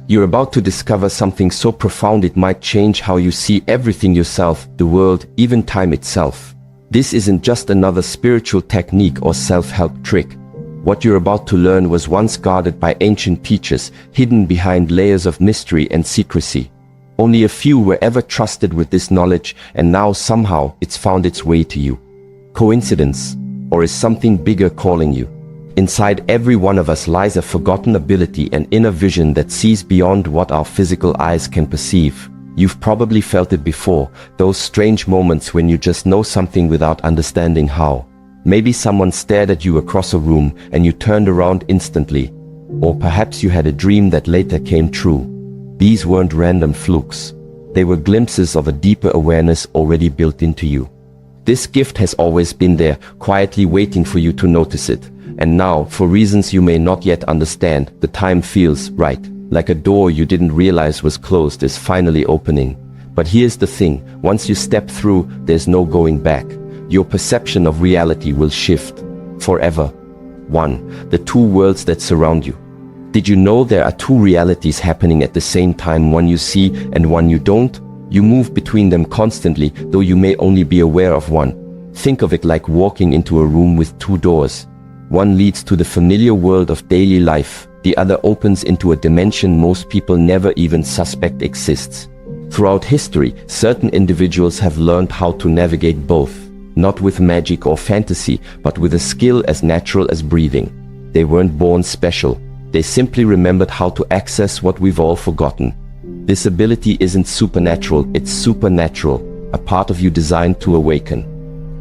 You're about to discover something so profound it might change how you see everything yourself, the world, even time itself. This isn't just another spiritual technique or self-help trick. What you're about to learn was once guarded by ancient teachers, hidden behind layers of mystery and secrecy. Only a few were ever trusted with this knowledge, and now somehow it's found its way to you. Coincidence? Or is something bigger calling you? Inside every one of us lies a forgotten ability, an inner vision that sees beyond what our physical eyes can perceive. You've probably felt it before, those strange moments when you just know something without understanding how. Maybe someone stared at you across a room and you turned around instantly. Or perhaps you had a dream that later came true. These weren't random flukes. They were glimpses of a deeper awareness already built into you. This gift has always been there, quietly waiting for you to notice it. And now, for reasons you may not yet understand, the time feels right. Like a door you didn't realize was closed is finally opening. But here's the thing, once you step through, there's no going back. Your perception of reality will shift. Forever. 1. The two worlds that surround you. Did you know there are two realities happening at the same time, one you see and one you don't? You move between them constantly, though you may only be aware of one. Think of it like walking into a room with two doors. One leads to the familiar world of daily life, the other opens into a dimension most people never even suspect exists. Throughout history, certain individuals have learned how to navigate both, not with magic or fantasy, but with a skill as natural as breathing. They weren't born special. They simply remembered how to access what we've all forgotten. This ability isn't supernatural, it's supernatural, a part of you designed to awaken.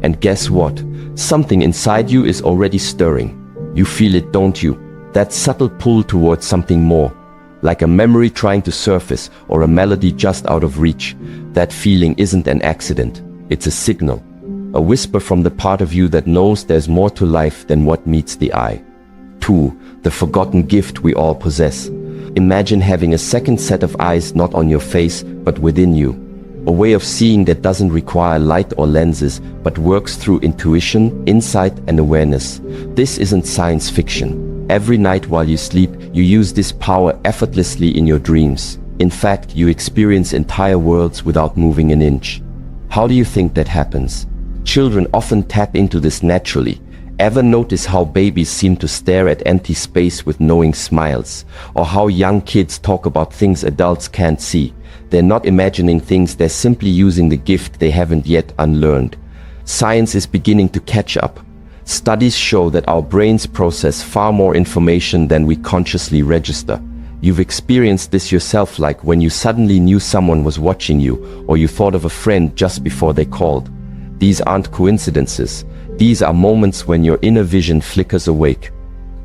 And guess what? Something inside you is already stirring. You feel it, don't you? That subtle pull towards something more. Like a memory trying to surface or a melody just out of reach. That feeling isn't an accident. It's a signal. A whisper from the part of you that knows there's more to life than what meets the eye. 2. The forgotten gift we all possess. Imagine having a second set of eyes not on your face, but within you. A way of seeing that doesn't require light or lenses, but works through intuition, insight, and awareness. This isn't science fiction. Every night while you sleep, you use this power effortlessly in your dreams. In fact, you experience entire worlds without moving an inch. How do you think that happens? Children often tap into this naturally. Ever notice how babies seem to stare at empty space with knowing smiles? Or how young kids talk about things adults can't see? They're not imagining things, they're simply using the gift they haven't yet unlearned. Science is beginning to catch up. Studies show that our brains process far more information than we consciously register. You've experienced this yourself, like when you suddenly knew someone was watching you, or you thought of a friend just before they called. These aren't coincidences. These are moments when your inner vision flickers awake.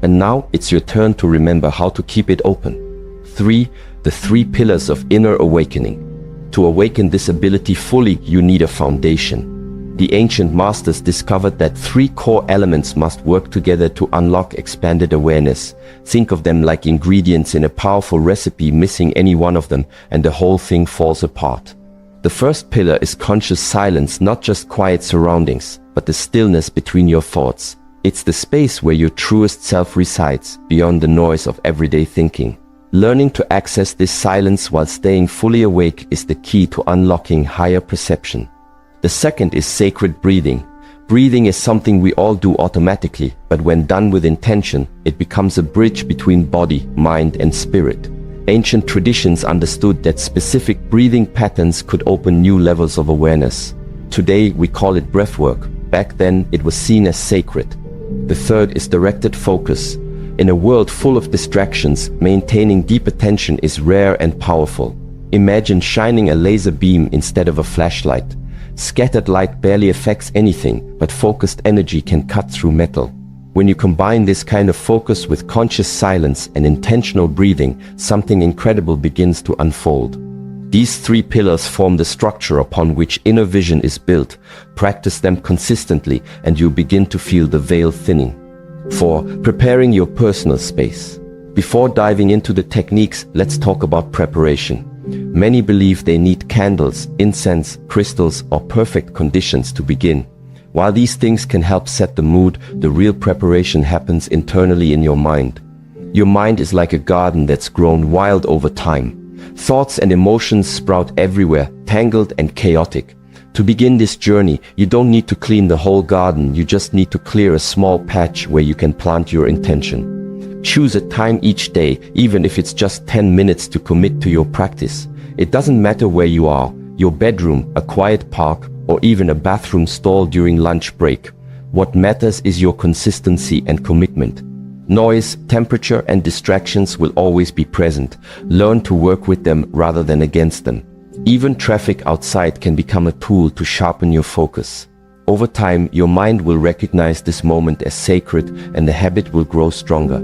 And now it's your turn to remember how to keep it open. 3. The 3 pillars of inner awakening. To awaken this ability fully, you need a foundation. The ancient masters discovered that 3 core elements must work together to unlock expanded awareness. Think of them like ingredients in a powerful recipe. Missing any one of them, and the whole thing falls apart. The first pillar is conscious silence, not just quiet surroundings, but the stillness between your thoughts. It's the space where your truest self resides, beyond the noise of everyday thinking. Learning to access this silence while staying fully awake is the key to unlocking higher perception. The second is sacred breathing. Breathing is something we all do automatically, but when done with intention, it becomes a bridge between body, mind, and spirit. Ancient traditions understood that specific breathing patterns could open new levels of awareness. Today, we call it breathwork. Back then, it was seen as sacred. The third is directed focus. In a world full of distractions, maintaining deep attention is rare and powerful. Imagine shining a laser beam instead of a flashlight. Scattered light barely affects anything, but focused energy can cut through metal. When you combine this kind of focus with conscious silence and intentional breathing, something incredible begins to unfold. These 3 pillars form the structure upon which inner vision is built. Practice them consistently and you'll begin to feel the veil thinning. 4. Preparing your personal space. Before diving into the techniques, let's talk about preparation. Many believe they need candles, incense, crystals, or perfect conditions to begin. While these things can help set the mood, the real preparation happens internally in your mind. Your mind is like a garden that's grown wild over time. Thoughts and emotions sprout everywhere, tangled and chaotic. To begin this journey, you don't need to clean the whole garden, you just need to clear a small patch where you can plant your intention. Choose a time each day, even if it's just 10 minutes to commit to your practice. It doesn't matter where you are, your bedroom, a quiet park, or even a bathroom stall during lunch break. What matters is your consistency and commitment. Noise, temperature, and distractions will always be present. Learn to work with them rather than against them. Even traffic outside can become a tool to sharpen your focus. Over time, your mind will recognize this moment as sacred and the habit will grow stronger.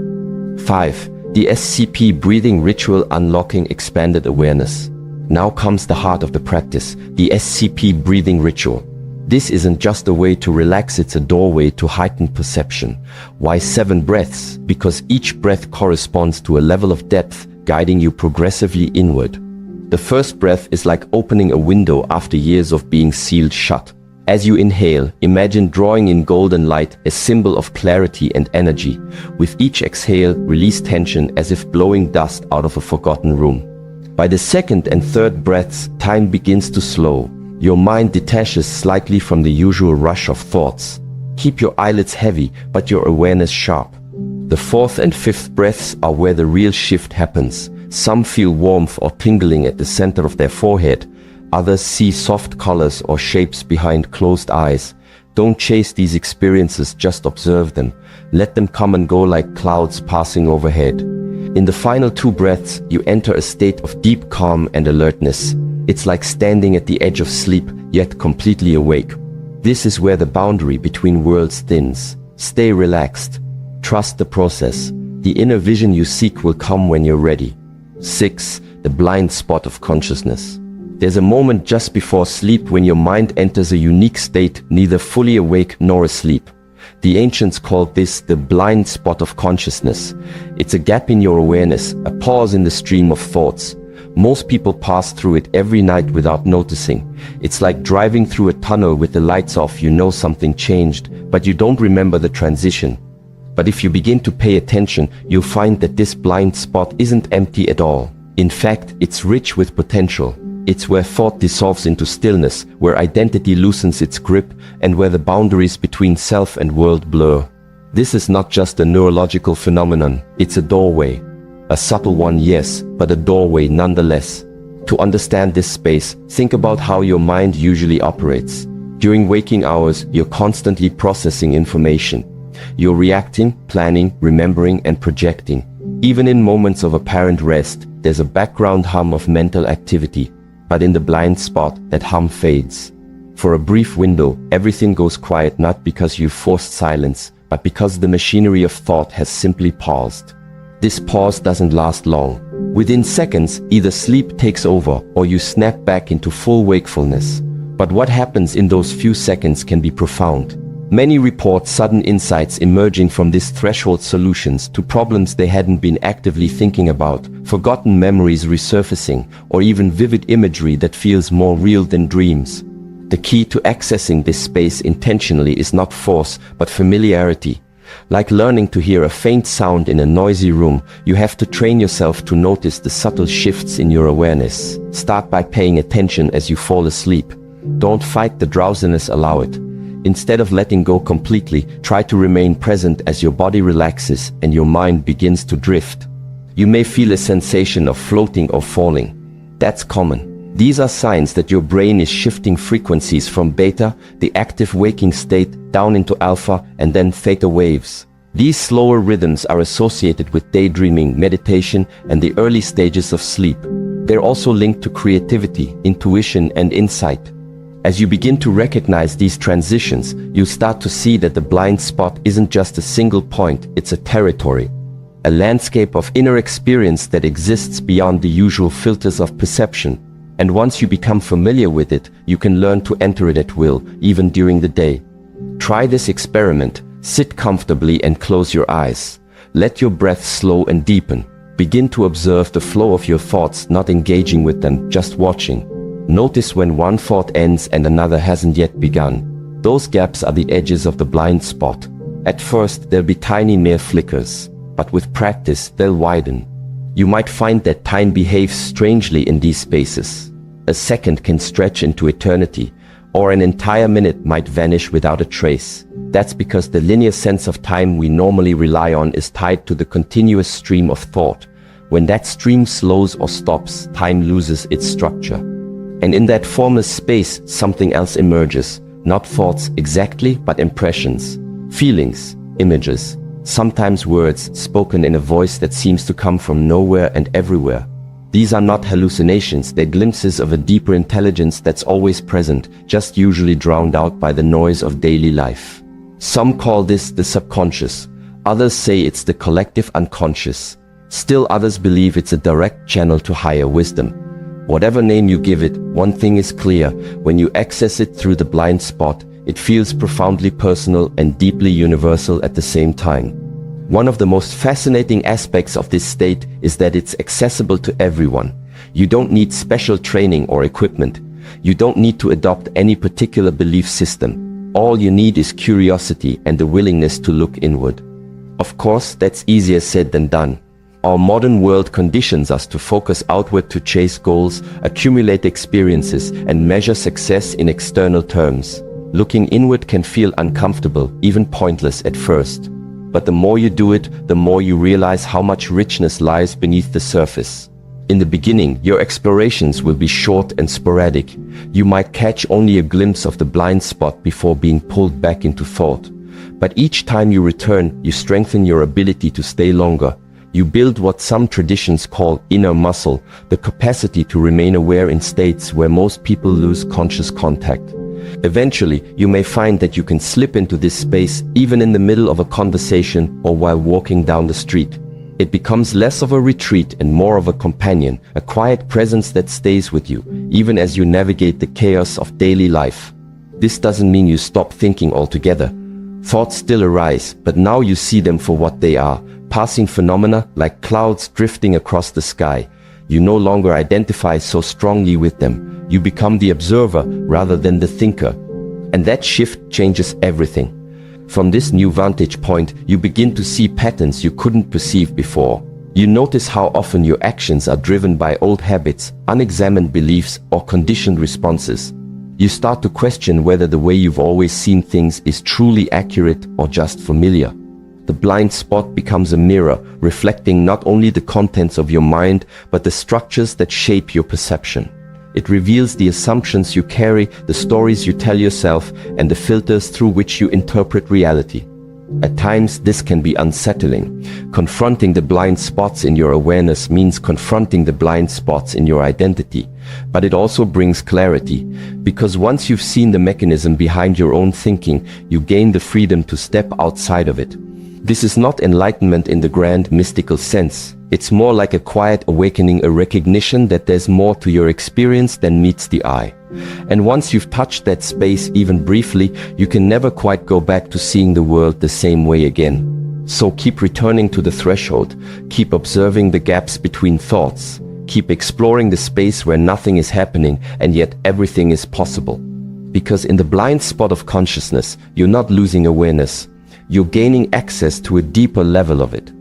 5. The SCP breathing ritual, unlocking expanded awareness. Now comes the heart of the practice, the SCP breathing ritual. This isn't just a way to relax, it's a doorway to heightened perception. Why 7 breaths? Because each breath corresponds to a level of depth, guiding you progressively inward. The first breath is like opening a window after years of being sealed shut. As you inhale, imagine drawing in golden light, a symbol of clarity and energy. With each exhale, release tension as if blowing dust out of a forgotten room. By the second and third breaths, time begins to slow. Your mind detaches slightly from the usual rush of thoughts. Keep your eyelids heavy, but your awareness sharp. The fourth and fifth breaths are where the real shift happens. Some feel warmth or tingling at the center of their forehead. Others see soft colors or shapes behind closed eyes. Don't chase these experiences, just observe them. Let them come and go like clouds passing overhead. In the final 2 breaths, you enter a state of deep calm and alertness. It's like standing at the edge of sleep, yet completely awake. This is where the boundary between worlds thins. Stay relaxed. Trust the process. The inner vision you seek will come when you're ready. 6. The blind spot of consciousness. There's a moment just before sleep when your mind enters a unique state, neither fully awake nor asleep. The ancients called this the blind spot of consciousness. It's a gap in your awareness, a pause in the stream of thoughts. Most people pass through it every night without noticing. It's like driving through a tunnel with the lights off. You know something changed, but you don't remember the transition. But if you begin to pay attention, you'll find that this blind spot isn't empty at all. In fact, it's rich with potential. It's where thought dissolves into stillness, where identity loosens its grip, and where the boundaries between self and world blur. This is not just a neurological phenomenon, it's a doorway. A subtle one, yes, but a doorway nonetheless. To understand this space, think about how your mind usually operates. During waking hours, you're constantly processing information. You're reacting, planning, remembering, and projecting. Even in moments of apparent rest, there's a background hum of mental activity. But in the blind spot, that hum fades. For a brief window, everything goes quiet, not because you've forced silence, but because the machinery of thought has simply paused. This pause doesn't last long. Within seconds, either sleep takes over or you snap back into full wakefulness. But what happens in those few seconds can be profound. Many report sudden insights emerging from this threshold, solutions to problems they hadn't been actively thinking about, forgotten memories resurfacing, or even vivid imagery that feels more real than dreams. The key to accessing this space intentionally is not force, but familiarity. Like learning to hear a faint sound in a noisy room, you have to train yourself to notice the subtle shifts in your awareness. Start by paying attention as you fall asleep. Don't fight the drowsiness, allow it. Instead of letting go completely, try to remain present as your body relaxes and your mind begins to drift. You may feel a sensation of floating or falling. That's common. These are signs that your brain is shifting frequencies from beta, the active waking state, down into alpha and then theta waves. These slower rhythms are associated with daydreaming, meditation, and the early stages of sleep. They're also linked to creativity, intuition, and insight. As you begin to recognize these transitions, you start to see that the blind spot isn't just a single point, it's a territory. A landscape of inner experience that exists beyond the usual filters of perception. And once you become familiar with it, you can learn to enter it at will, even during the day. Try this experiment. Sit comfortably and close your eyes. Let your breath slow and deepen. Begin to observe the flow of your thoughts, not engaging with them, just watching. Notice when one thought ends and another hasn't yet begun. Those gaps are the edges of the blind spot. At first, there'll be tiny mere flickers. but with practice, they'll widen. You might find that time behaves strangely in these spaces. A second can stretch into eternity, or an entire minute might vanish without a trace. That's because the linear sense of time we normally rely on is tied to the continuous stream of thought. When that stream slows or stops, time loses its structure. And in that formless space, something else emerges. Not thoughts exactly, but impressions, feelings, images, sometimes words spoken in a voice that seems to come from nowhere and everywhere. These are not hallucinations, they're glimpses of a deeper intelligence that's always present, just usually drowned out by the noise of daily life. Some call this the subconscious, others say it's the collective unconscious. Still others believe it's a direct channel to higher wisdom. Whatever name you give it, one thing is clear: when you access it through the blind spot, it feels profoundly personal and deeply universal at the same time. One of the most fascinating aspects of this state is that it's accessible to everyone. You don't need special training or equipment. You don't need to adopt any particular belief system. All you need is curiosity and the willingness to look inward. Of course, that's easier said than done. Our modern world conditions us to focus outward, to chase goals, accumulate experiences, and measure success in external terms. Looking inward can feel uncomfortable, even pointless at first. But the more you do it, the more you realize how much richness lies beneath the surface. In the beginning, your explorations will be short and sporadic. You might catch only a glimpse of the blind spot before being pulled back into thought. But each time you return, you strengthen your ability to stay longer. You build what some traditions call inner muscle, the capacity to remain aware in states where most people lose conscious contact. Eventually, you may find that you can slip into this space even in the middle of a conversation or while walking down the street. It becomes less of a retreat and more of a companion, a quiet presence that stays with you, even as you navigate the chaos of daily life. This doesn't mean you stop thinking altogether. Thoughts still arise, but now you see them for what they are, passing phenomena like clouds drifting across the sky. You no longer identify so strongly with them. You become the observer rather than the thinker. And that shift changes everything. From this new vantage point, you begin to see patterns you couldn't perceive before. You notice how often your actions are driven by old habits, unexamined beliefs, or conditioned responses. You start to question whether the way you've always seen things is truly accurate or just familiar. The blind spot becomes a mirror, reflecting not only the contents of your mind, but the structures that shape your perception. It reveals the assumptions you carry, the stories you tell yourself, and the filters through which you interpret reality. At times, this can be unsettling. Confronting the blind spots in your awareness means confronting the blind spots in your identity. But it also brings clarity, because once you've seen the mechanism behind your own thinking, you gain the freedom to step outside of it. This is not enlightenment in the grand mystical sense. It's more like a quiet awakening, a recognition that there's more to your experience than meets the eye. And once you've touched that space even briefly, you can never quite go back to seeing the world the same way again. So keep returning to the threshold, keep observing the gaps between thoughts, keep exploring the space where nothing is happening and yet everything is possible. Because in the blind spot of consciousness, you're not losing awareness. You're gaining access to a deeper level of it.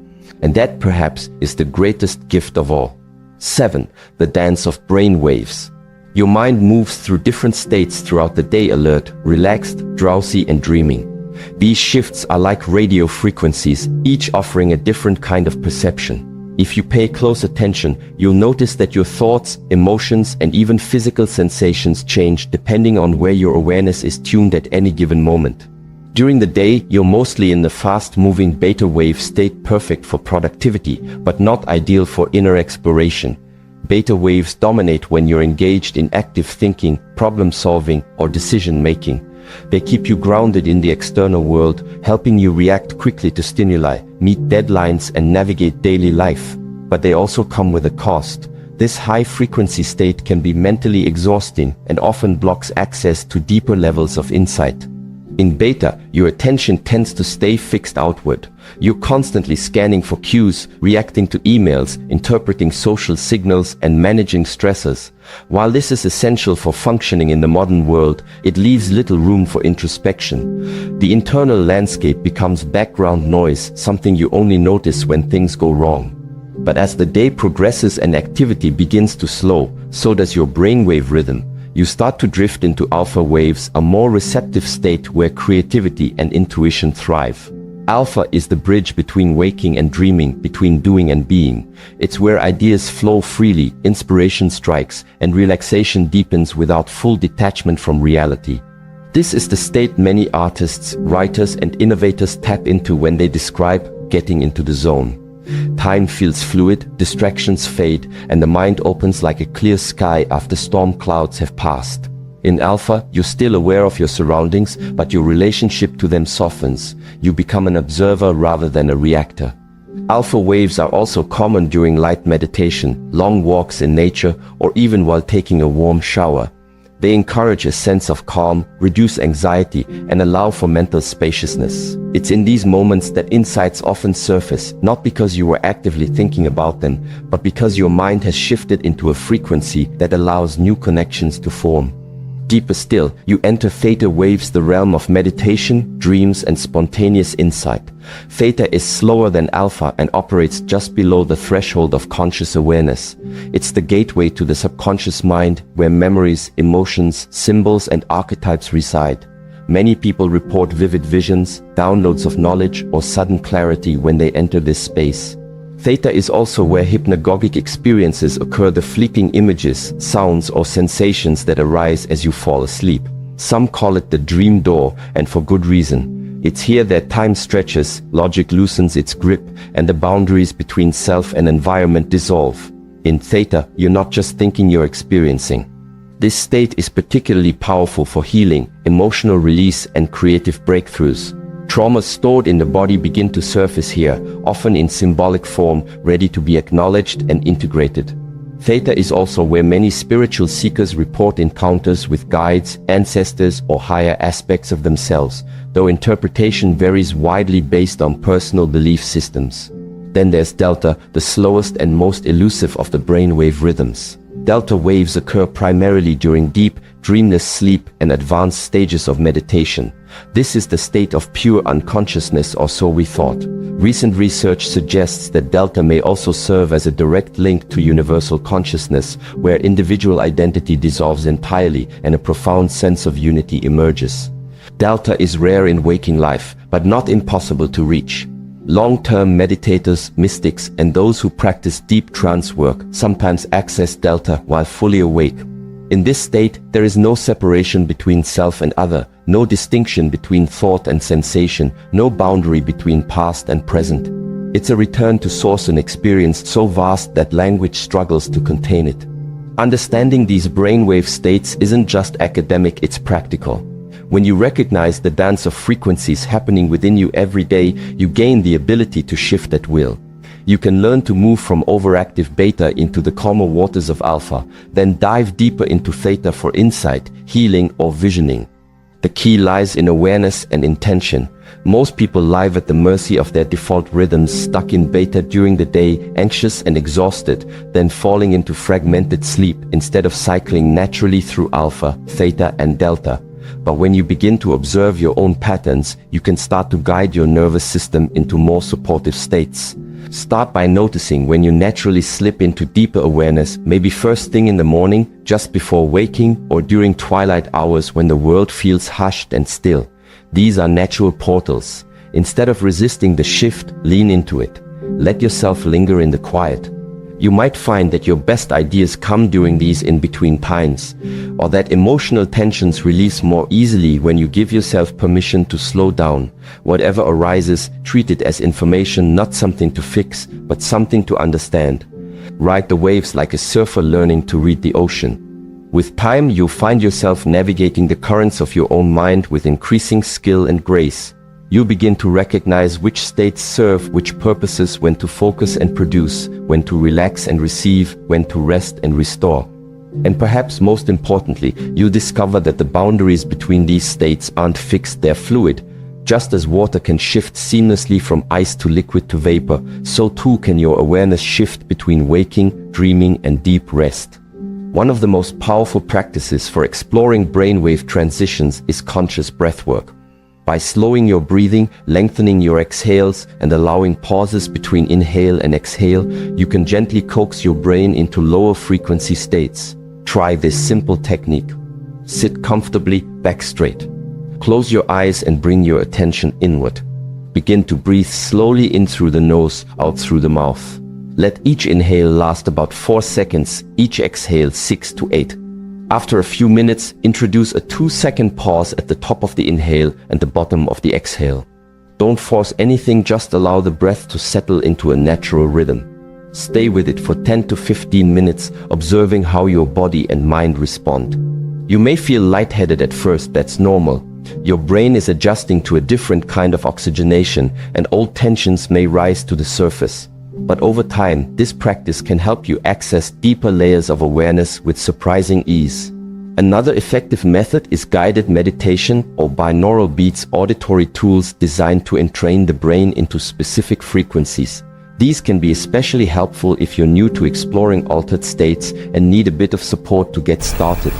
And that perhaps is the greatest gift of all. 7. The dance of brain waves. Your mind moves through different states throughout the day: alert, relaxed, drowsy, and dreaming. These shifts are like radio frequencies, each offering a different kind of perception. If you pay close attention, you'll notice that your thoughts, emotions, and even physical sensations change depending on where your awareness is tuned at any given moment. During the day, you're mostly in the fast-moving beta wave state, perfect for productivity, but not ideal for inner exploration. Beta waves dominate when you're engaged in active thinking, problem-solving, or decision-making. They keep you grounded in the external world, helping you react quickly to stimuli, meet deadlines, and navigate daily life. But they also come with a cost. This high-frequency state can be mentally exhausting and often blocks access to deeper levels of insight. In beta, your attention tends to stay fixed outward. You're constantly scanning for cues, reacting to emails, interpreting social signals, and managing stressors. While this is essential for functioning in the modern world, it leaves little room for introspection. The internal landscape becomes background noise, something you only notice when things go wrong. But as the day progresses and activity begins to slow, so does your brainwave rhythm. You start to drift into alpha waves, a more receptive state where creativity and intuition thrive. Alpha is the bridge between waking and dreaming, between doing and being. It's where ideas flow freely, inspiration strikes, and relaxation deepens without full detachment from reality. This is the state many artists, writers, and innovators tap into when they describe getting into the zone. Time feels fluid, distractions fade, and the mind opens like a clear sky after storm clouds have passed. In alpha, you're still aware of your surroundings, but your relationship to them softens. You become an observer rather than a reactor. Alpha waves are also common during light meditation, long walks in nature, or even while taking a warm shower. They encourage a sense of calm, reduce anxiety, and allow for mental spaciousness. It's in these moments that insights often surface, not because you were actively thinking about them, but because your mind has shifted into a frequency that allows new connections to form. Deeper still, you enter theta waves, the realm of meditation, dreams, and spontaneous insight. Theta is slower than alpha and operates just below the threshold of conscious awareness. It's the gateway to the subconscious mind, where memories, emotions, symbols, and archetypes reside. Many people report vivid visions, downloads of knowledge, or sudden clarity when they enter this space. Theta is also where hypnagogic experiences occur, the fleeting images, sounds, or sensations that arise as you fall asleep. Some call it the dream door, and for good reason. It's here that time stretches, logic loosens its grip, and the boundaries between self and environment dissolve. In theta, you're not just thinking, you're experiencing. This state is particularly powerful for healing, emotional release, and creative breakthroughs. Traumas stored in the body begin to surface here, often in symbolic form, ready to be acknowledged and integrated. Theta is also where many spiritual seekers report encounters with guides, ancestors, or higher aspects of themselves, though interpretation varies widely based on personal belief systems. Then there's delta, the slowest and most elusive of the brainwave rhythms. Delta waves occur primarily during deep, dreamless sleep and advanced stages of meditation. This is the state of pure unconsciousness, or so we thought. Recent research suggests that delta may also serve as a direct link to universal consciousness, where individual identity dissolves entirely and a profound sense of unity emerges. Delta is rare in waking life, but not impossible to reach. Long-term meditators, mystics, and those who practice deep trance work sometimes access delta while fully awake. In this state, there is no separation between self and other, no distinction between thought and sensation, no boundary between past and present. It's a return to source, an experience so vast that language struggles to contain it. Understanding these brainwave states isn't just academic, it's practical. When you recognize the dance of frequencies happening within you every day, you gain the ability to shift at will. You can learn to move from overactive beta into the calmer waters of alpha, then dive deeper into theta for insight, healing, or visioning. The key lies in awareness and intention. Most people live at the mercy of their default rhythms, stuck in beta during the day, anxious and exhausted, then falling into fragmented sleep instead of cycling naturally through alpha, theta, and delta. But when you begin to observe your own patterns, you can start to guide your nervous system into more supportive states. Start by noticing when you naturally slip into deeper awareness, maybe first thing in the morning, just before waking, or during twilight hours when the world feels hushed and still. These are natural portals. Instead of resisting the shift, lean into it. Let yourself linger in the quiet. You might find that your best ideas come during these in-between times, or that emotional tensions release more easily when you give yourself permission to slow down. Whatever arises, treat it as information, not something to fix, but something to understand. Ride the waves like a surfer learning to read the ocean. With time, you'll find yourself navigating the currents of your own mind with increasing skill and grace. You begin to recognize which states serve which purposes, when to focus and produce, when to relax and receive, when to rest and restore. And perhaps most importantly, you'll discover that the boundaries between these states aren't fixed, they're fluid. Just as water can shift seamlessly from ice to liquid to vapor, so too can your awareness shift between waking, dreaming, and deep rest. One of the most powerful practices for exploring brainwave transitions is conscious breathwork. By slowing your breathing, lengthening your exhales, and allowing pauses between inhale and exhale, you can gently coax your brain into lower frequency states. Try this simple technique. Sit comfortably, back straight. Close your eyes and bring your attention inward. Begin to breathe slowly in through the nose, out through the mouth. Let each inhale last about 4 seconds, each exhale 6 to 8. After a few minutes, introduce a 2-second pause at the top of the inhale and the bottom of the exhale. Don't force anything, just allow the breath to settle into a natural rhythm. Stay with it for 10 to 15 minutes, observing how your body and mind respond. You may feel lightheaded at first, that's normal. Your brain is adjusting to a different kind of oxygenation, and old tensions may rise to the surface. But over time, this practice can help you access deeper layers of awareness with surprising ease. Another effective method is guided meditation or binaural beats, auditory tools designed to entrain the brain into specific frequencies. These can be especially helpful if you're new to exploring altered states and need a bit of support to get started.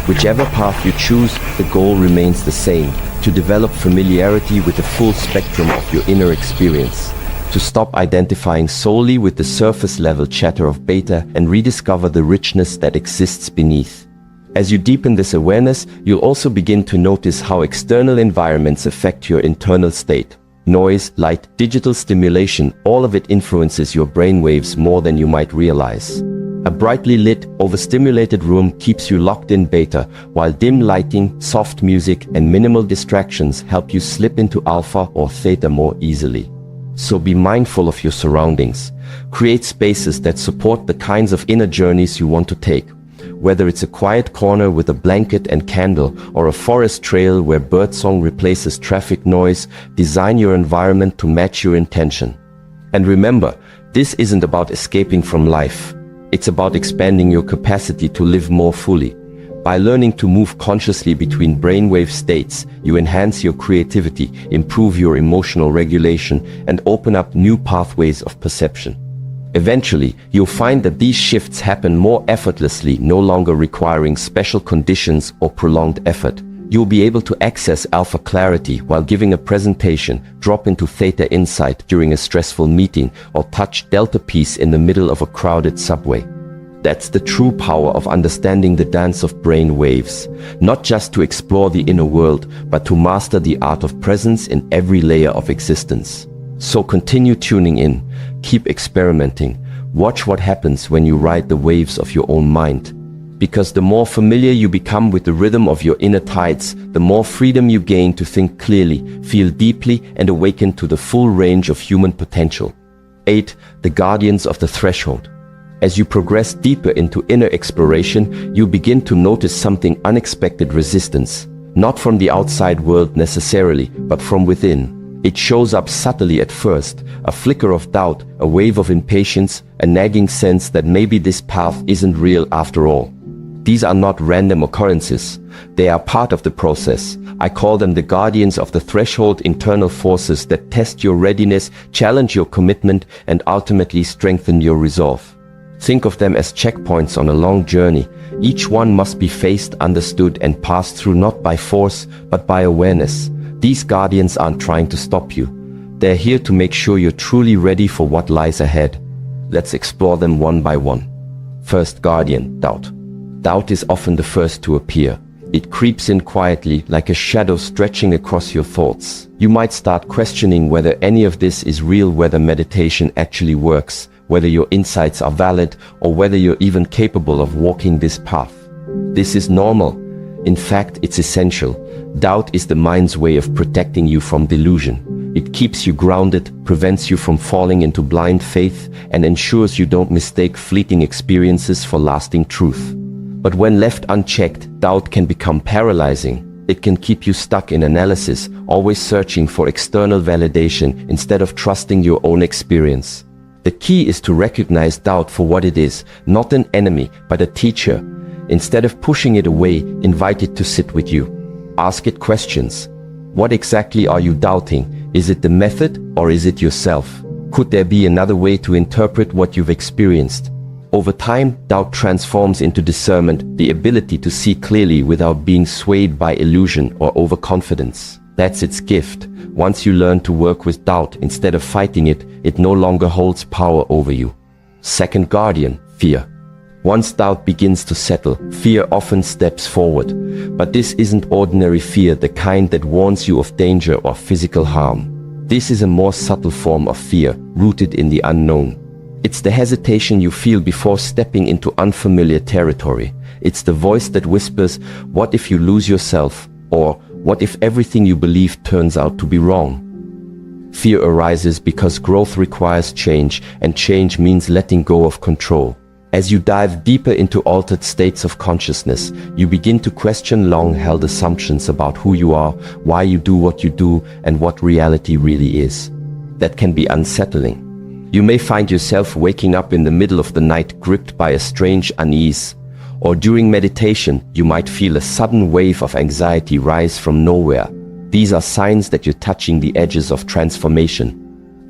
Whichever path you choose, the goal remains the same: to develop familiarity with the full spectrum of your inner experience. To stop identifying solely with the surface-level chatter of beta and rediscover the richness that exists beneath. As you deepen this awareness, you'll also begin to notice how external environments affect your internal state. Noise, light, digital stimulation, all of it influences your brainwaves more than you might realize. A brightly lit, overstimulated room keeps you locked in beta, while dim lighting, soft music, and minimal distractions help you slip into alpha or theta more easily. So be mindful of your surroundings. Create spaces that support the kinds of inner journeys you want to take. Whether it's a quiet corner with a blanket and candle, or a forest trail where birdsong replaces traffic noise, design your environment to match your intention. And remember, this isn't about escaping from life. It's about expanding your capacity to live more fully. By learning to move consciously between brainwave states, you enhance your creativity, improve your emotional regulation, and open up new pathways of perception. Eventually, you'll find that these shifts happen more effortlessly, no longer requiring special conditions or prolonged effort. You'll be able to access alpha clarity while giving a presentation, drop into theta insight during a stressful meeting, or touch delta peace in the middle of a crowded subway. That's the true power of understanding the dance of brain waves, not just to explore the inner world, but to master the art of presence in every layer of existence. So continue tuning in, keep experimenting, watch what happens when you ride the waves of your own mind. Because the more familiar you become with the rhythm of your inner tides, the more freedom you gain to think clearly, feel deeply, and awaken to the full range of human potential. 8. The Guardians of the Threshold. As you progress deeper into inner exploration, you begin to notice something: unexpected resistance. Not from the outside world necessarily, but from within. It shows up subtly at first, a flicker of doubt, a wave of impatience, a nagging sense that maybe this path isn't real after all. These are not random occurrences. They are part of the process. I call them the guardians of the threshold, internal forces that test your readiness, challenge your commitment, and ultimately strengthen your resolve. Think of them as checkpoints on a long journey. Each one must be faced, understood, and passed through not by force, but by awareness. These guardians aren't trying to stop you. They're here to make sure you're truly ready for what lies ahead. Let's explore them one by one. First guardian, doubt. Doubt is often the first to appear. It creeps in quietly, like a shadow stretching across your thoughts. You might start questioning whether any of this is real, whether meditation actually works, whether your insights are valid, or whether you're even capable of walking this path. This is normal. In fact, it's essential. Doubt is the mind's way of protecting you from delusion. It keeps you grounded, prevents you from falling into blind faith, and ensures you don't mistake fleeting experiences for lasting truth. But when left unchecked, doubt can become paralyzing. It can keep you stuck in analysis, always searching for external validation instead of trusting your own experience. The key is to recognize doubt for what it is, not an enemy, but a teacher. Instead of pushing it away, invite it to sit with you. Ask it questions. What exactly are you doubting? Is it the method or is it yourself? Could there be another way to interpret what you've experienced? Over time, doubt transforms into discernment, the ability to see clearly without being swayed by illusion or overconfidence. That's its gift. Once you learn to work with doubt instead of fighting it, it no longer holds power over you. Second guardian, fear. Once doubt begins to settle, fear often steps forward. But this isn't ordinary fear, the kind that warns you of danger or physical harm. This is a more subtle form of fear, rooted in the unknown. It's the hesitation you feel before stepping into unfamiliar territory. It's the voice that whispers, what if you lose yourself? Or what if everything you believe turns out to be wrong? Fear arises because growth requires change, and change means letting go of control. As you dive deeper into altered states of consciousness, you begin to question long-held assumptions about who you are, why you do what you do, and what reality really is. That can be unsettling. You may find yourself waking up in the middle of the night gripped by a strange unease. Or during meditation, you might feel a sudden wave of anxiety rise from nowhere. These are signs that you're touching the edges of transformation.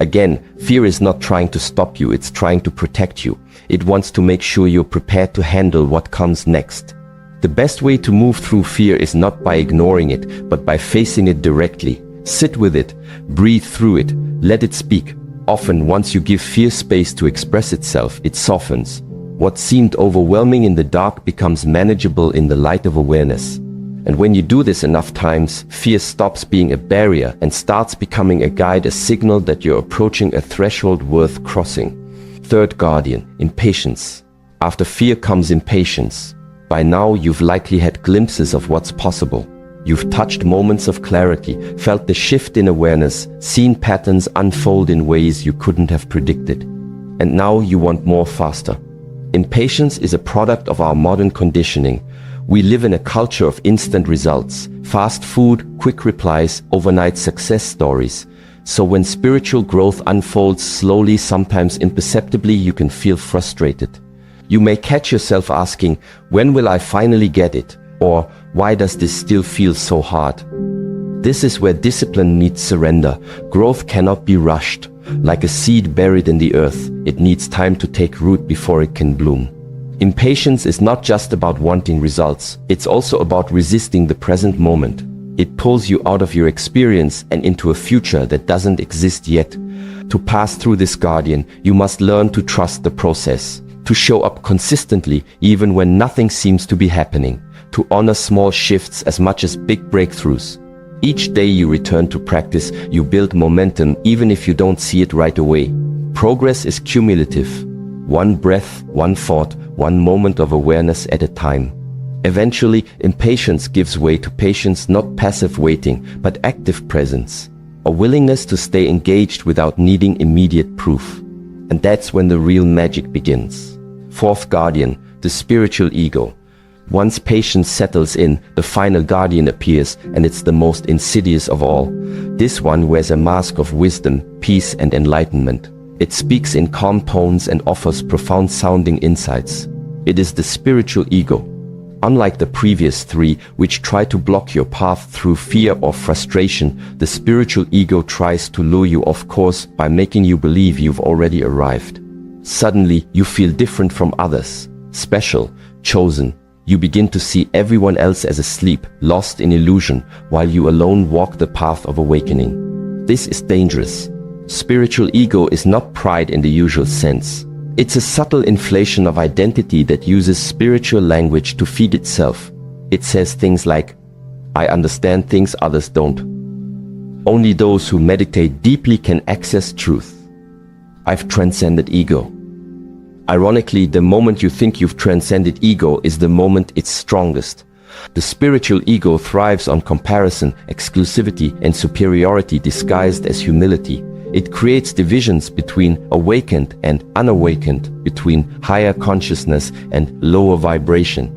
Again, fear is not trying to stop you, it's trying to protect you. It wants to make sure you're prepared to handle what comes next. The best way to move through fear is not by ignoring it, but by facing it directly. Sit with it, breathe through it, let it speak. Often, once you give fear space to express itself, it softens. What seemed overwhelming in the dark becomes manageable in the light of awareness. And when you do this enough times, fear stops being a barrier and starts becoming a guide, a signal that you're approaching a threshold worth crossing. Third guardian, impatience. After fear comes impatience. By now, you've likely had glimpses of what's possible. You've touched moments of clarity, felt the shift in awareness, seen patterns unfold in ways you couldn't have predicted. And now you want more faster. Impatience is a product of our modern conditioning. We live in a culture of instant results, fast food, quick replies, overnight success stories. So when spiritual growth unfolds slowly, sometimes imperceptibly, you can feel frustrated. You may catch yourself asking, when will I finally get it? Or, why does this still feel so hard? This is where discipline meets surrender. Growth cannot be rushed. Like a seed buried in the earth, it needs time to take root before it can bloom. Impatience is not just about wanting results, it's also about resisting the present moment. It pulls you out of your experience and into a future that doesn't exist yet. To pass through this guardian, you must learn to trust the process, to show up consistently even when nothing seems to be happening, to honor small shifts as much as big breakthroughs. Each day you return to practice, you build momentum even if you don't see it right away. Progress is cumulative. One breath, one thought, one moment of awareness at a time. Eventually, impatience gives way to patience, not passive waiting, but active presence. A willingness to stay engaged without needing immediate proof. And that's when the real magic begins. Fourth guardian, the spiritual ego. Once patience settles in, the final guardian appears, and it's the most insidious of all. This one wears a mask of wisdom, peace, and enlightenment. It speaks in calm tones and offers profound-sounding insights. It is the spiritual ego. Unlike the previous three, which try to block your path through fear or frustration, the spiritual ego tries to lure you off course by making you believe you've already arrived. Suddenly, you feel different from others, special, chosen. You begin to see everyone else as asleep, lost in illusion, while you alone walk the path of awakening. This is dangerous. Spiritual ego is not pride in the usual sense. It's a subtle inflation of identity that uses spiritual language to feed itself. It says things like, I understand things others don't. Only those who meditate deeply can access truth. I've transcended ego. Ironically, the moment you think you've transcended ego is the moment it's strongest. The spiritual ego thrives on comparison, exclusivity, and superiority disguised as humility. It creates divisions between awakened and unawakened, between higher consciousness and lower vibration.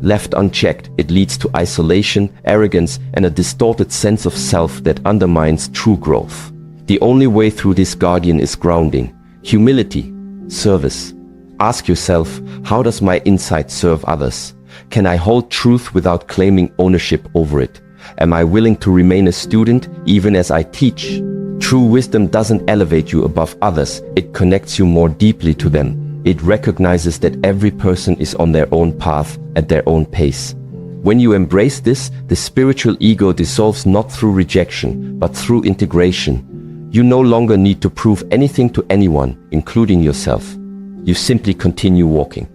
Left unchecked, it leads to isolation, arrogance, and a distorted sense of self that undermines true growth. The only way through this guardian is grounding, humility, service. Ask yourself, how does my insight serve others? Can I hold truth without claiming ownership over it? Am I willing to remain a student even as I teach? True wisdom doesn't elevate you above others, it connects you more deeply to them. It recognizes that every person is on their own path at their own pace. When you embrace this, the spiritual ego dissolves not through rejection, but through integration. You no longer need to prove anything to anyone, including yourself. You simply continue walking,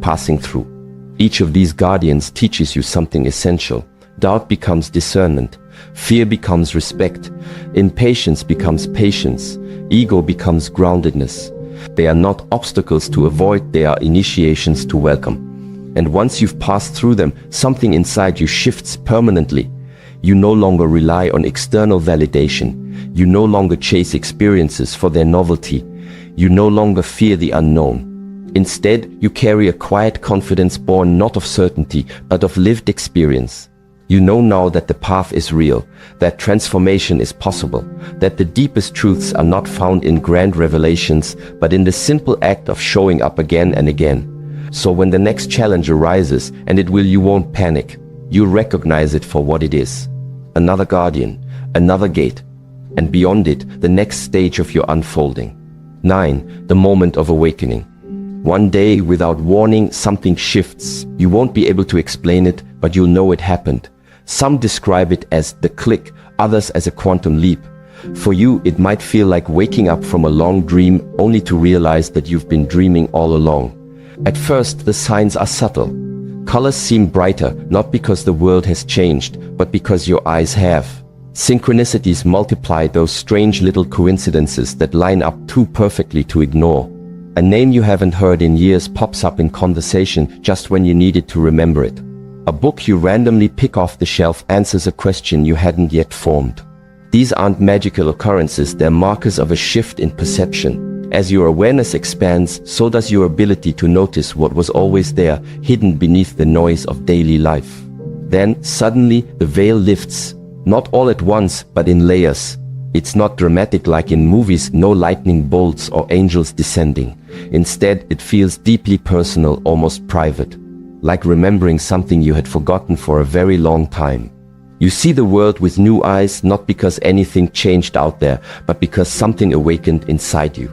passing through. Each of these guardians teaches you something essential. Doubt becomes discernment. Fear becomes respect. Impatience becomes patience. Ego becomes groundedness. They are not obstacles to avoid, they are initiations to welcome. And once you've passed through them, something inside you shifts permanently. You no longer rely on external validation. You no longer chase experiences for their novelty. You no longer fear the unknown. Instead, you carry a quiet confidence born not of certainty, but of lived experience. You know now that the path is real, that transformation is possible, that the deepest truths are not found in grand revelations, but in the simple act of showing up again and again. So when the next challenge arises, and it will, you won't panic. You'll recognize it for what it is. Another guardian, another gate, and beyond it, the next stage of your unfolding. 9. The moment of awakening. One day, without warning, something shifts. You won't be able to explain it, but you'll know it happened. Some describe it as the click, others as a quantum leap. For you, it might feel like waking up from a long dream only to realize that you've been dreaming all along. At first, the signs are subtle. Colors seem brighter, not because the world has changed, but because your eyes have. Synchronicities multiply, those strange little coincidences that line up too perfectly to ignore. A name you haven't heard in years pops up in conversation just when you needed to remember it. A book you randomly pick off the shelf answers a question you hadn't yet formed. These aren't magical occurrences, they're markers of a shift in perception. As your awareness expands, so does your ability to notice what was always there, hidden beneath the noise of daily life. Then, suddenly, the veil lifts. Not all at once, but in layers. It's not dramatic like in movies, no lightning bolts or angels descending. Instead, it feels deeply personal, almost private. Like remembering something you had forgotten for a very long time. You see the world with new eyes, not because anything changed out there, but because something awakened inside you.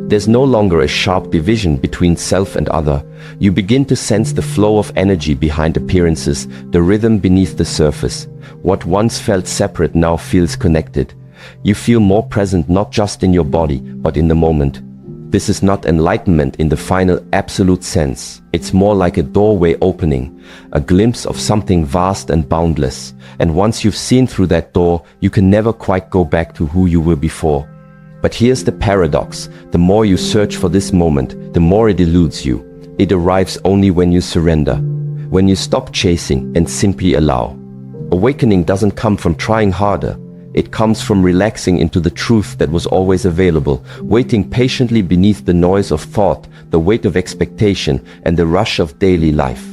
There's no longer a sharp division between self and other. You begin to sense the flow of energy behind appearances, the rhythm beneath the surface. What once felt separate now feels connected. You feel more present not just in your body, but in the moment. This is not enlightenment in the final absolute sense. It's more like a doorway opening, a glimpse of something vast and boundless. And once you've seen through that door, you can never quite go back to who you were before. But here's the paradox. The more you search for this moment, the more it eludes you. It arrives only when you surrender, when you stop chasing and simply allow. Awakening doesn't come from trying harder. It comes from relaxing into the truth that was always available, waiting patiently beneath the noise of thought, the weight of expectation, and the rush of daily life.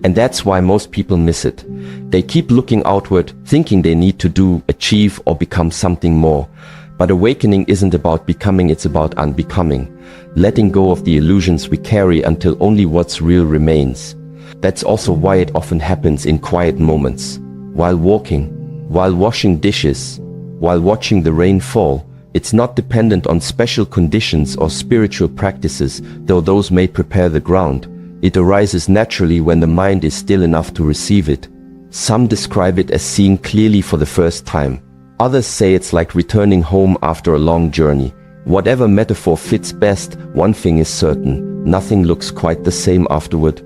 And that's why most people miss it. They keep looking outward, thinking they need to do, achieve, or become something more. But awakening isn't about becoming, it's about unbecoming. Letting go of the illusions we carry until only what's real remains. That's also why it often happens in quiet moments. While walking, while washing dishes, while watching the rain fall. It's not dependent on special conditions or spiritual practices, though those may prepare the ground. It arises naturally when the mind is still enough to receive it. Some describe it as seeing clearly for the first time. Others say it's like returning home after a long journey. Whatever metaphor fits best, one thing is certain: nothing looks quite the same afterward.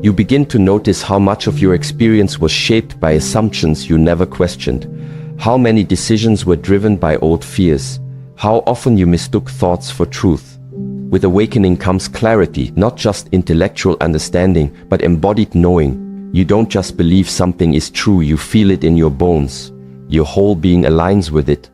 You begin to notice how much of your experience was shaped by assumptions you never questioned. How many decisions were driven by old fears. How often you mistook thoughts for truth. With awakening comes clarity, not just intellectual understanding, but embodied knowing. You don't just believe something is true, you feel it in your bones. Your whole being aligns with it.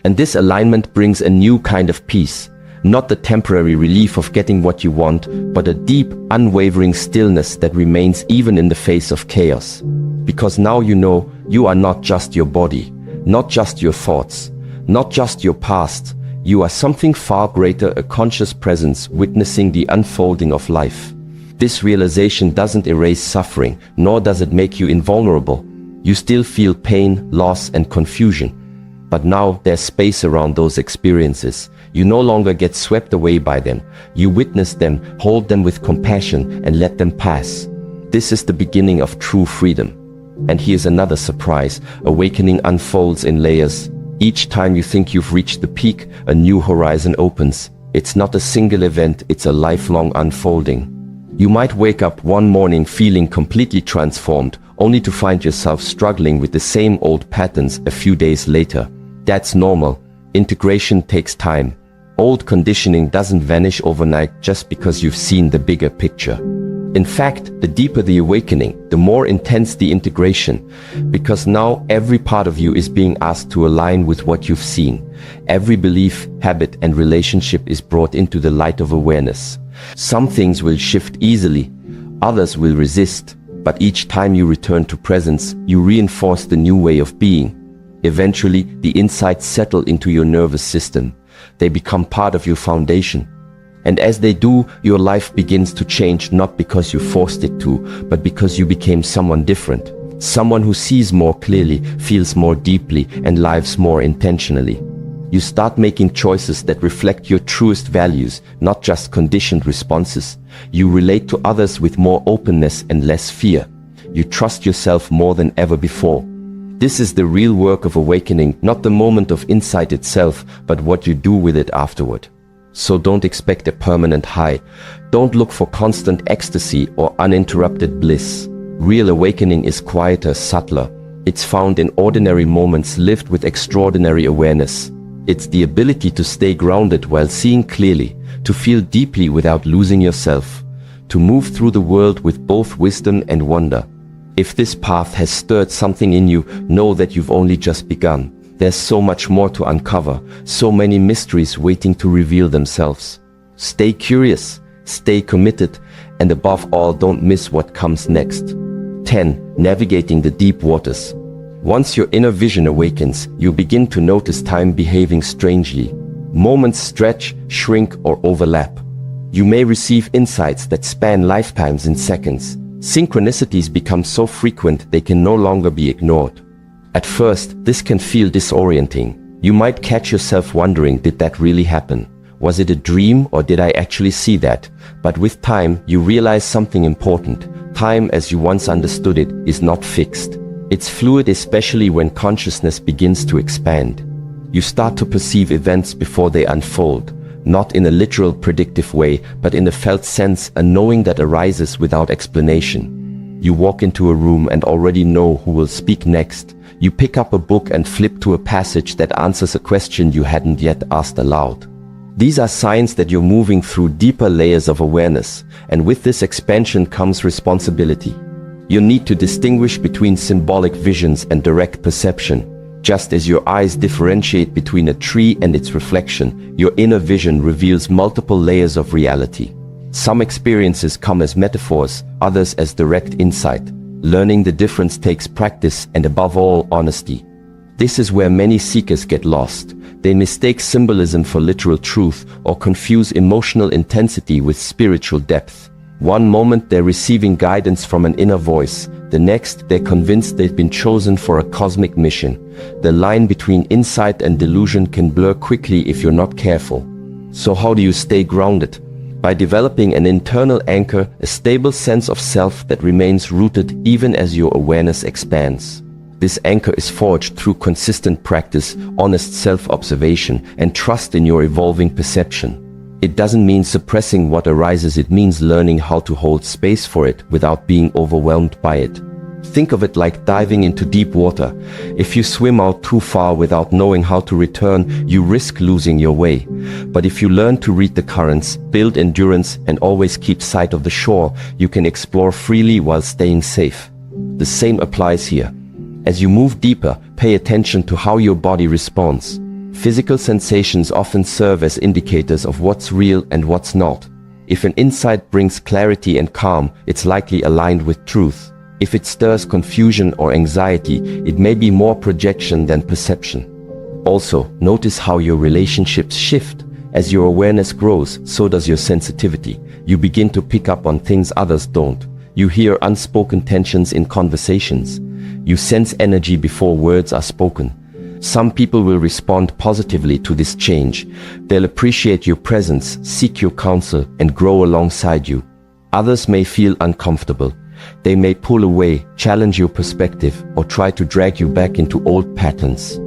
And this alignment brings a new kind of peace. Not the temporary relief of getting what you want, but a deep, unwavering stillness that remains even in the face of chaos. Because now you know you are not just your body, not just your thoughts, not just your past. You are something far greater, a conscious presence witnessing the unfolding of life. This realization doesn't erase suffering, nor does it make you invulnerable. You still feel pain, loss, and confusion. But now there's space around those experiences. You no longer get swept away by them. You witness them, hold them with compassion, and let them pass. This is the beginning of true freedom. And here's another surprise. Awakening unfolds in layers. Each time you think you've reached the peak, a new horizon opens. It's not a single event, it's a lifelong unfolding. You might wake up one morning feeling completely transformed, only to find yourself struggling with the same old patterns a few days later. That's normal. Integration takes time. Old conditioning doesn't vanish overnight just because you've seen the bigger picture. In fact, the deeper the awakening, the more intense the integration, because now every part of you is being asked to align with what you've seen. Every belief, habit, and relationship is brought into the light of awareness. Some things will shift easily, others will resist, but each time you return to presence, you reinforce the new way of being. Eventually, the insights settle into your nervous system. They become part of your foundation. And as they do, your life begins to change, not because you forced it to, but because you became someone different. Someone who sees more clearly, feels more deeply, and lives more intentionally. You start making choices that reflect your truest values, not just conditioned responses. You relate to others with more openness and less fear. You trust yourself more than ever before. This is the real work of awakening, not the moment of insight itself, but what you do with it afterward. So don't expect a permanent high. Don't look for constant ecstasy or uninterrupted bliss. Real awakening is quieter, subtler. It's found in ordinary moments lived with extraordinary awareness. It's the ability to stay grounded while seeing clearly, to feel deeply without losing yourself, to move through the world with both wisdom and wonder. If this path has stirred something in you, know that you've only just begun. There's so much more to uncover, so many mysteries waiting to reveal themselves. Stay curious, stay committed, and above all, don't miss what comes next. 10. Navigating the deep waters. Once your inner vision awakens, you begin to notice time behaving strangely. Moments stretch, shrink, or overlap. You may receive insights that span lifetimes in seconds. Synchronicities become so frequent they can no longer be ignored. At first, this can feel disorienting. You might catch yourself wondering, did that really happen? Was it a dream, or did I actually see that? But with time, you realize something important. Time, as you once understood it, is not fixed. It's fluid, especially when consciousness begins to expand. You start to perceive events before they unfold, not in a literal predictive way, but in a felt sense, a knowing that arises without explanation. You walk into a room and already know who will speak next. You pick up a book and flip to a passage that answers a question you hadn't yet asked aloud. These are signs that you're moving through deeper layers of awareness, and with this expansion comes responsibility. You need to distinguish between symbolic visions and direct perception. Just as your eyes differentiate between a tree and its reflection, your inner vision reveals multiple layers of reality. Some experiences come as metaphors, others as direct insight. Learning the difference takes practice and, above all, honesty. This is where many seekers get lost. They mistake symbolism for literal truth or confuse emotional intensity with spiritual depth. One moment they're receiving guidance from an inner voice, the next they're convinced they've been chosen for a cosmic mission. The line between insight and delusion can blur quickly if you're not careful. So how do you stay grounded? By developing an internal anchor, a stable sense of self that remains rooted even as your awareness expands. This anchor is forged through consistent practice, honest self-observation, and trust in your evolving perception. It doesn't mean suppressing what arises, it means learning how to hold space for it without being overwhelmed by it. Think of it like diving into deep water. If you swim out too far without knowing how to return, you risk losing your way. But if you learn to read the currents, build endurance, and always keep sight of the shore, you can explore freely while staying safe. The same applies here. As you move deeper, pay attention to how your body responds. Physical sensations often serve as indicators of what's real and what's not. If an insight brings clarity and calm, it's likely aligned with truth. If it stirs confusion or anxiety, it may be more projection than perception. Also, notice how your relationships shift. As your awareness grows, so does your sensitivity. You begin to pick up on things others don't. You hear unspoken tensions in conversations. You sense energy before words are spoken. Some people will respond positively to this change. They'll appreciate your presence, seek your counsel, and grow alongside you. Others may feel uncomfortable. They may pull away, challenge your perspective, or try to drag you back into old patterns.